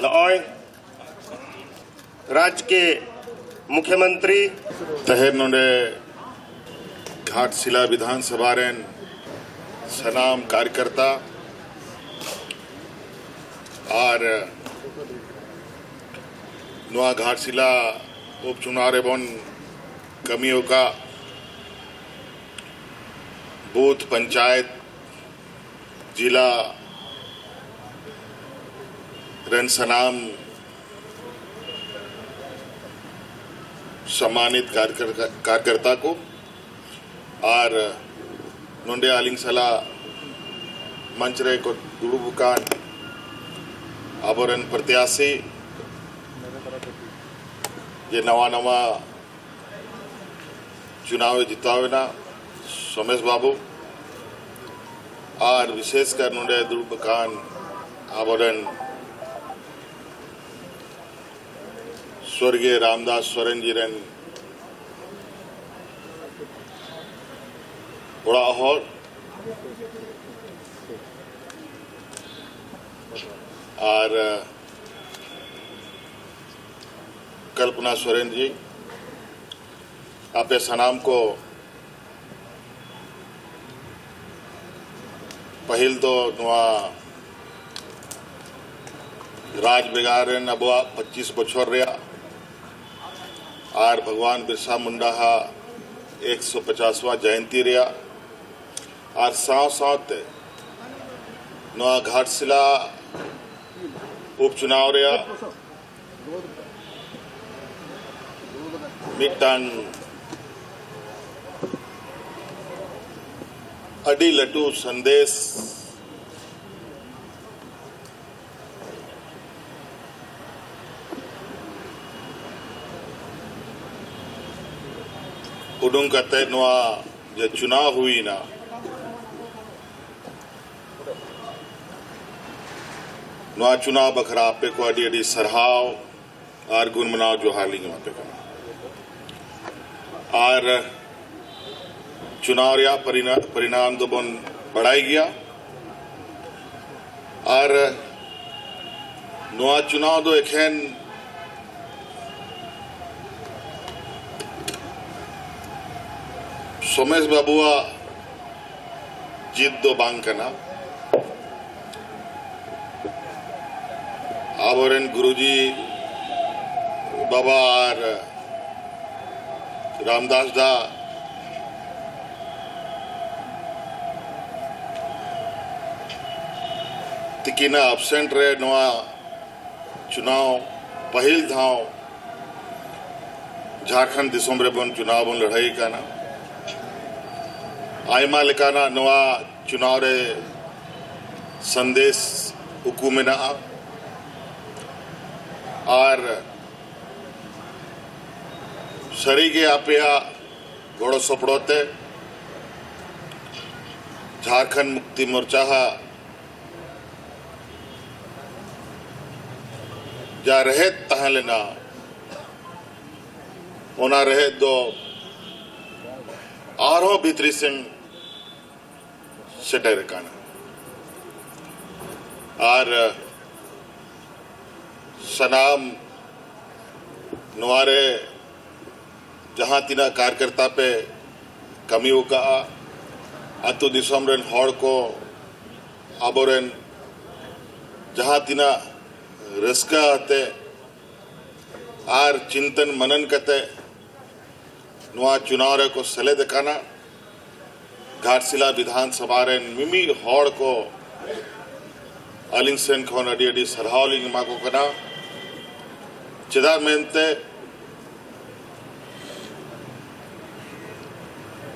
लॉय राज्य के मुख्यमंत्री तहर नोडे घाटशिला विधानसभा रेन सनाम कार्यकर्ता और नुआ घाटशिला उपचुनाव रेबन कमियों का बूथ पंचायत जिला रेन सनाम सम्मानित कार्यकर्ता को और नोंडे आलिंग सला मंचरे को दुड़ुबुकान आबोरन प्रत्याशी ये नवा चुनाव जितावेना सोमेश बाबू और विशेषकर नोंडे दुड़ुबुकान आबोरन स्वर्गीय रामदास सोरेन जी रेन बड़ा और कल्पना सोरेन जी आपे सनाम को पहल तो नुआ राज बेगार अबुआ 25 बछर रहा और भगवान बिरसा मुंडा 150वां जयंती रहा और साथ साथ नुआ घाटशिला उपचुनाव रहा मिटांग अडी लटू संदेश उडुंग कते नुआ जो चुनाव हुई ना नुआ चुनाव बखरा आपे को अडी अडी सरहाव और गुण मनाव जो हालिंग आपे को और चुनाव या परिणाम तो बन बढ़ाई गया और नुआ चुनाव दो एखेन सोमेश बाबुआ जीत दो बांग कना आबोरन गुरुजी बाबा और रामदास दा तिकीना एब्सेंट रहे नुआ चुनाव पहल धाव झारखंड दिसोम रे बन चुनाव बन लड़ाई का ना आयमा लेकाना नुआ चुनाव रे संदेश हुकूमेना और सरी के आपेया गोड़ो सपड़ोते झारखंड मुक्ति मोर्चा जा रहे तह लेना ओना रहे दो आरो भीतरी सिंह सेटर काना और सनाम नुआरे जहां तीना कार्यकर्ता पे कमी होगा अतु दिसोम रेन हॉड़ को आबोरेन जहां तीना रस्का आते आर चिंतन मनन कते नुआ चुनाव रे को सले दिखाना घाटशिला विधानसभा रे मिमी हॉड़ को अलिंग सेन खोन अडी अडी सरहावलिंग मा को कना चिदा मेनते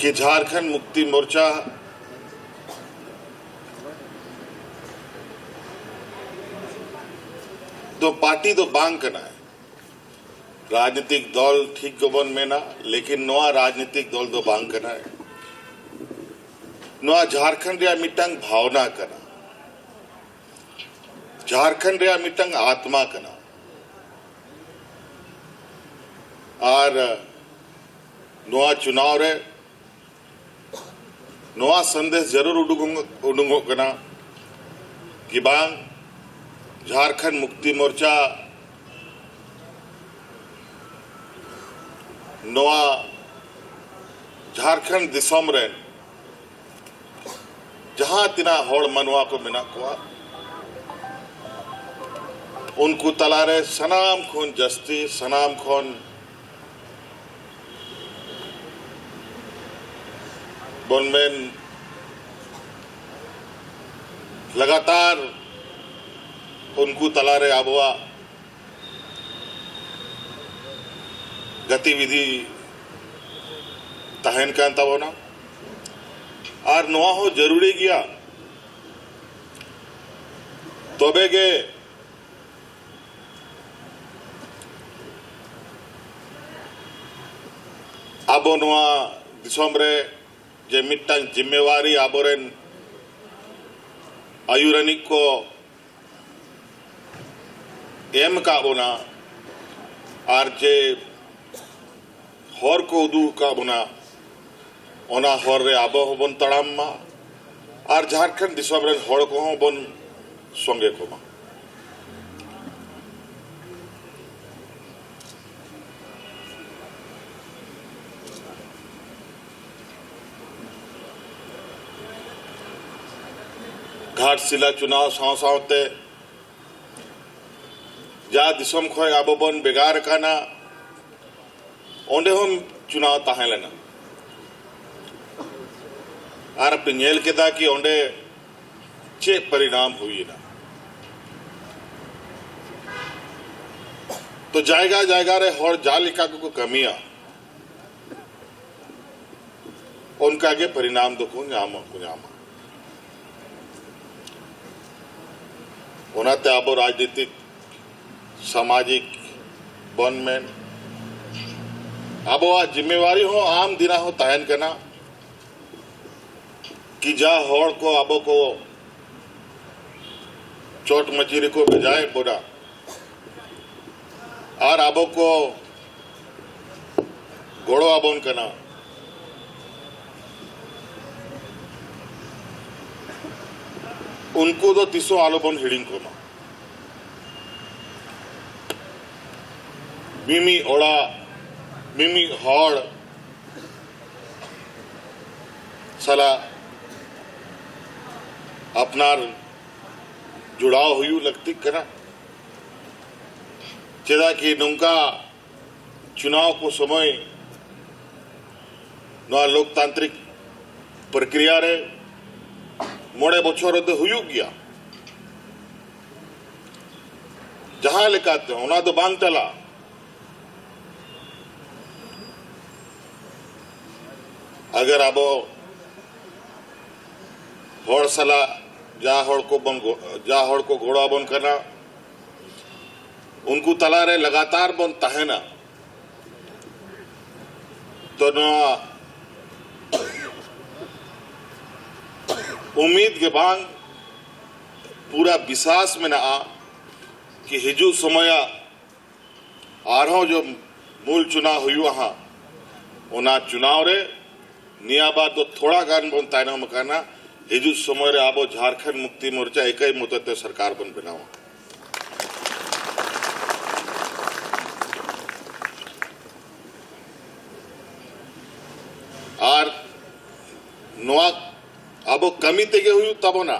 कि झारखंड मुक्ति मोर्चा तो पार्टी तो बांग करना है राजनीतिक दल ठीक गोबन में ना लेकिन नवा राजनीतिक दल तो बांग करना है नवा झारखंड रे मिटंग भावना करना झारखंड रे मिटंग आत्मा करना और नवा चुनाव रे नवा संदेश जरूर उडुंगोग कना कि बांग झारखंड मुक्ति मोर्चा नवा झारखंड दिसोम रे जहां तिना होड़ मनवा को मेना कोआ उनको तलारे सनाम खोन जस्ती सनाम खोन बोनमेन लगातार उनको तलारे आबवा गतिविधि तहन कान तबोना और नवा हो जरूरी गया तबे के आबो नवा दिसोम रे जे मिट्टांग जिम्मेवारी आबोरेन आयुरानिक को एम का बोना और जे हर को उदू का बोना ओना हर रे आबो होबन तड़ाम मा और झारखंड दिसोम रे हर को होबन संगे को मा घाटशिला चुनाव साव सावते जा दिसोम खोय आबो बन बेगार काना ओंडे हम चुनाव ताहे लेना आर पिनेल केदा कि ओंडे चे परिणाम हुई ना तो जायगा जायगा रे हर जालिका को कमिया उनका के परिणाम दो को न्यामा ओनाते आबो राजनीतिक सामाजिक बन में आबो आ जिम्मेवारी हो आम दिना हो तहन करना कि जा होड़ को आबो को चोट मचीरी को बजाय बोरा और आबो को गोड़ो आबोन करना उनको तो तीसो आलोबन हिडिंग को ना मिमी ओड़ा मिमी हॉड़ सला अपनार जुड़ाव हुई लगती करा चेदा कि नौका चुनाव को समय नवा लोकतांत्रिक प्रक्रिया रे मोड़े बछर तो हुई गया जहां लेकाते होना तो बांग चला अगर अब होड़ सला जा होड़ को घोड़ा बन करना उनको तलारे लगातार बन तहना तो उम्मीद के बांग पूरा विश्वास में ना आ कि हिजू समय आरो जो मूल चुनाव हुई वहां ओना चुनाव रे नियाबा तो थोड़ा गान बन तायना मकाना हिजू समय रे आबो झारखंड मुक्ति मोर्चा एक ही मुतते सरकार बन बनावा और नोआ अब कमी तेगे हुई तबना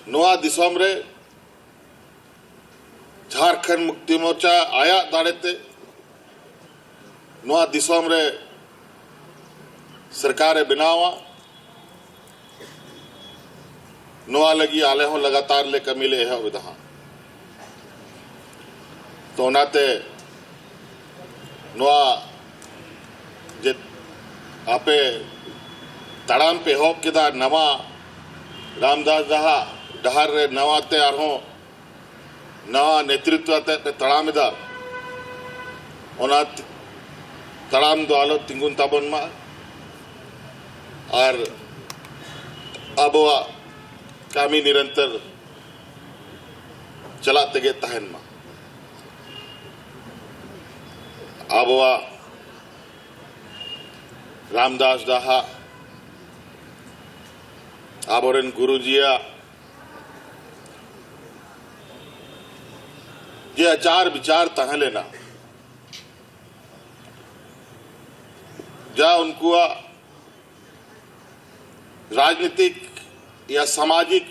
नोआ दिसोम रे झारखंड मुक्ति मोर्चा आया दाड़ेते नोआ दिसोम रे सरकार बनावा नोआ लगी आले हो लगातार ले कमी ले है विधा तो नाते नोआ जे आपे तड़ाम पे होप केदा नवा रामदास डहार रे नवा ते आरो नवा नेतृत्व ते तड़ाम दा ओना तड़ाम दो आलो तिंगुन ताबन मा और अबवा कामी निरंतर चलाते गे तहन मा अबवा रामदास आबोरेन गुरुजिया जे आचार विचार तह लेना जा उनको राजनीतिक या सामाजिक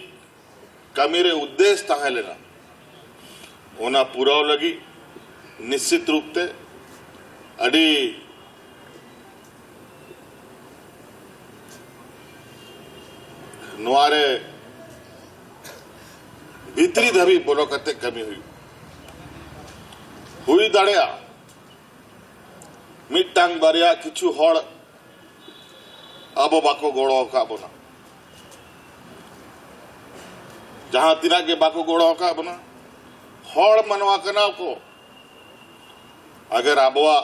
कमीरे उद्देश्य तह लेना ओना पूरा लगी निश्चित रूप से अड़ी नुआरे भीतरी धबी बोलो करते कमी हुई दाड़िया मिट्टांग बारिया किछु हड़ अब बाको गोड़ो का बना जहां तिना के बाको गोड़ो का बना हड़ मनवा कना को अगर आबवा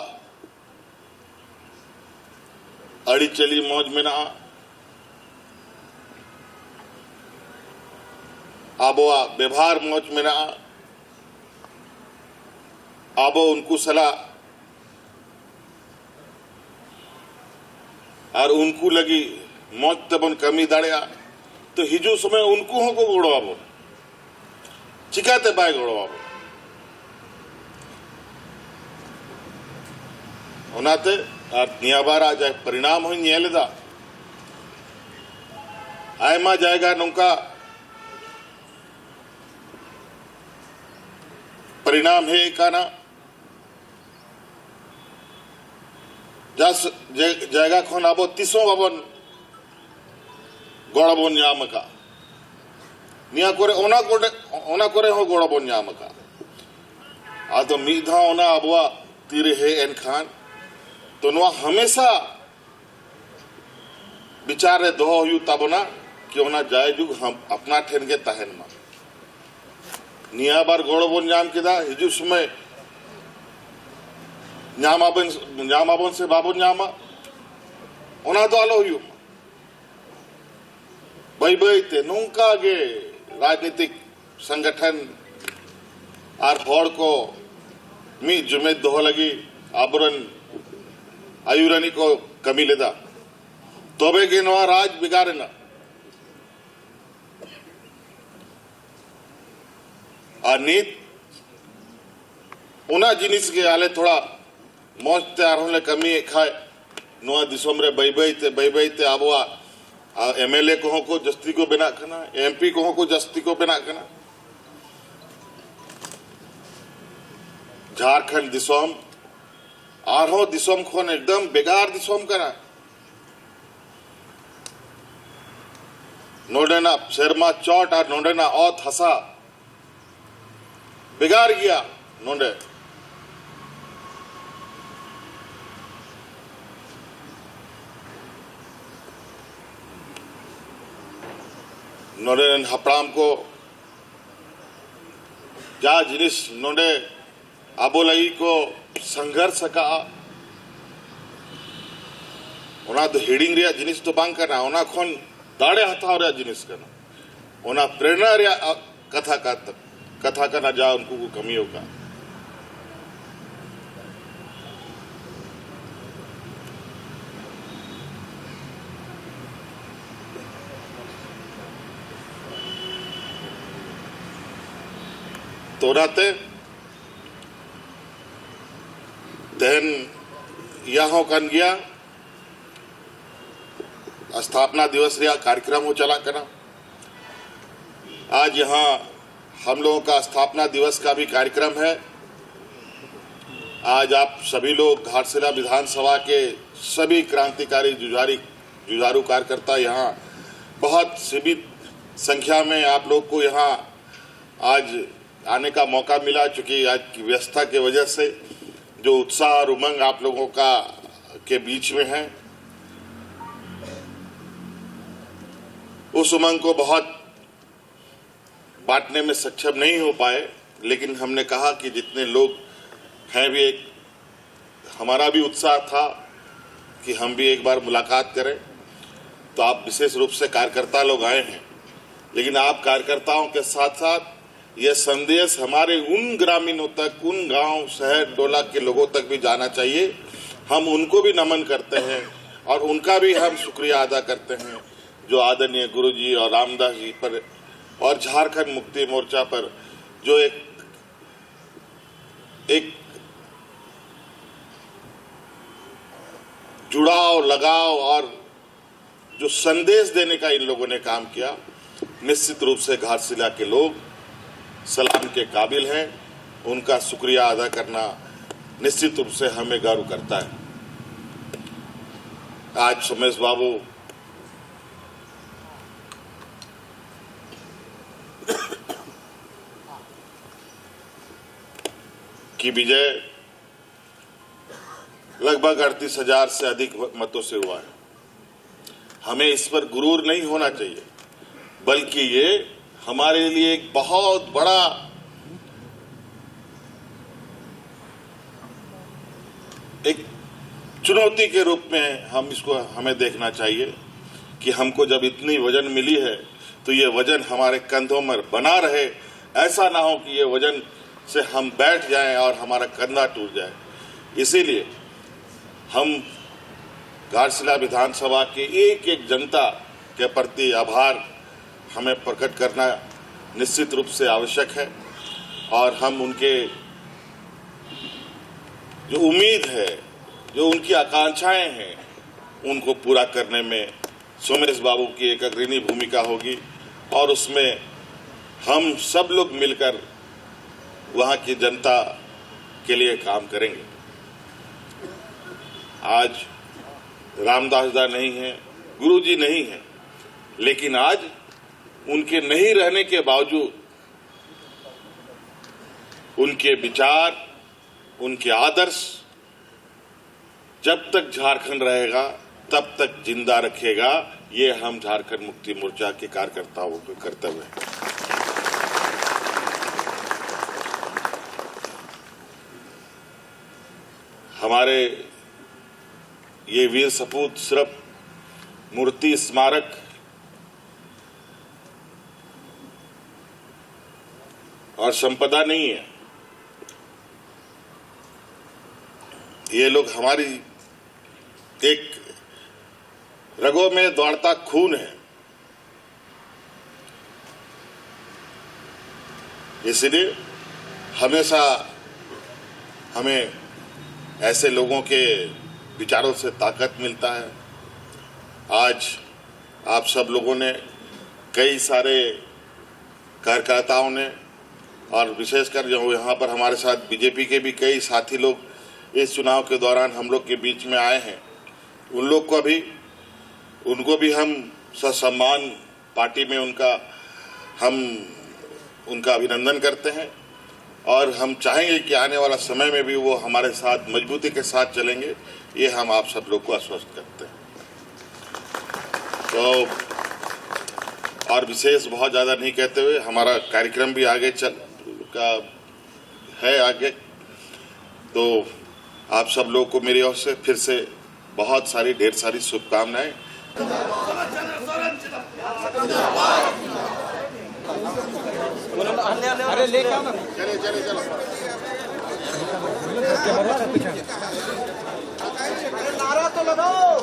अड़ी चली मौज में ना आबवा व्यवहार मौज में ना आबो उनको सलाह और उनको लगी मौज तबन कमी दाड़िया तो हिजू समय उनको हो को गोड़ो आबो चिकाते बाय गोड़ो आबो ओनाते और नियाबार आ जाए परिणाम हो नेलेदा आयमा जाएगा नौका परिणाम है काना जस जाएगा खन आबो तीसों बाबन गोड़बन नाम का निया करे ओना करे हो गोड़बन नाम का आ तो मीधा ओना आबवा तीरे है एन खान तो नुआ हमेशा विचार रे दोहो हुयु ताबना कि ओना जाय जुग हम अपना ठेन के तहन मा निया बार गोड़बन नाम केदा हिजु समय ᱧᱟᱢᱟᱵᱚᱱ से बाबन ᱧᱟᱢᱟ ओना दो आलो हुयु बाई बाई ते नौका गे राजनीतिक संगठन और हड़ को मी जुमेद दोहो लगी आबरन आयुरानी को कमी लेदा तबे गे नवा राज बिगाड़ना और नीत उना जिनिस के आले थोड़ा मौज ते आरहों ले कमी खाए नोआ दिसोम रे बई ते आबवा एमएलए को जस्ती को बेना कना एमपी को जस्ती को बेना कना झारखंड दिसोम आरहों दिसोम खोन एकदम बेगार दिसोम कना नोडेना शर्मा चौट और नोडेना औत हसा बेगार गया नोडे नोडेन हपड़ाम को जा जिनिस नोडे आबोलाई को संघर्ष का ओना तो हेडिंग रिया जिनिस तो बांग करना ओना खोन दाड़े हथाव रिया जिनिस करना ओना प्रेरणा रिया कथा करना जा उनको को कमी होगा तोराते तेन यहाँ कन गया स्थापना दिवस रिया कार्यक्रम हो चला करा आज यहाँ हम लोगों का स्थापना दिवस का भी कार्यक्रम है। आज आप सभी लोग घाटशिला विधानसभा के सभी क्रांतिकारी जुझारू कार्यकर्ता यहाँ बहुत सीमित संख्या में आप लोग को यहाँ आज आने का मौका मिला, चूंकि आज की व्यवस्था की वजह से जो उत्साह और उमंग आप लोगों का के बीच में है, उस उमंग को बहुत बांटने में सक्षम नहीं हो पाए, लेकिन हमने कहा कि जितने लोग हैं भी एक हमारा भी उत्साह था कि हम भी एक बार मुलाकात करें। तो आप विशेष रूप से कार्यकर्ता लोग आए हैं, लेकिन आप कार्यकर्ताओं के साथ साथ यह संदेश हमारे उन ग्रामीणों तक, उन गांव शहर डोला के लोगों तक भी जाना चाहिए। हम उनको भी नमन करते हैं और उनका भी हम शुक्रिया अदा करते हैं जो आदरणीय गुरुजी और रामदास जी पर और झारखंड मुक्ति मोर्चा पर जो एक जुड़ाव, लगाव और जो संदेश देने का इन लोगों ने काम किया, निश्चित रूप से घाटशिला के लोग सलाम के काबिल हैं। उनका शुक्रिया अदा करना निश्चित रूप से हमें गर्व करता है। आज सोमेश बाबू की विजय लगभग 38,000 से अधिक मतों से हुआ है। हमें इस पर गुरूर नहीं होना चाहिए, बल्कि ये हमारे लिए एक बहुत बड़ा एक चुनौती के रूप में हमें देखना चाहिए कि हमको जब इतनी वजन मिली है तो ये वजन हमारे कंधों में बना रहे। ऐसा ना हो कि ये वजन से हम बैठ जाएं और हमारा कंधा टूट जाए। इसीलिए हम घाटशिला विधानसभा के एक एक जनता के प्रति आभार हमें प्रकट करना निश्चित रूप से आवश्यक है और हम उनके जो उम्मीद है, जो उनकी आकांक्षाएं हैं, उनको पूरा करने में सोमेश बाबू की एक अग्रणी भूमिका होगी और उसमें हम सब लोग मिलकर वहां की जनता के लिए काम करेंगे। आज रामदास दा नहीं है, गुरुजी नहीं है, लेकिन आज उनके नहीं रहने के बावजूद उनके विचार, उनके आदर्श जब तक झारखंड रहेगा तब तक जिंदा रखेगा। ये हम झारखंड मुक्ति मोर्चा के कार्यकर्ताओं का कर्तव्य है। हमारे ये वीर सपूत सिर्फ मूर्ति, स्मारक और संपदा नहीं है। ये लोग हमारी एक रगों में दौड़ता खून है। इसलिए हमेशा हमें ऐसे लोगों के विचारों से ताकत मिलता है। आज आप सब लोगों ने, कई सारे कार्यकर्ताओं ने और विशेषकर जो यहाँ पर हमारे साथ बीजेपी के भी कई साथी लोग इस चुनाव के दौरान हम लोग के बीच में आए हैं, उनको भी हम ससम्मान पार्टी में उनका अभिनंदन करते हैं और हम चाहेंगे कि आने वाला समय में भी वो हमारे साथ मजबूती के साथ चलेंगे। ये हम आप सब लोग को आश्वस्त करते हैं। तो और विशेष बहुत ज़्यादा नहीं कहते हुए, हमारा कार्यक्रम भी आगे आगे तो आप सब लोगों को मेरी ओर से फिर से बहुत सारी ढेर सारी शुभकामनाएं। अरे लेके आओ ना। चले। नारा तो लगाओ।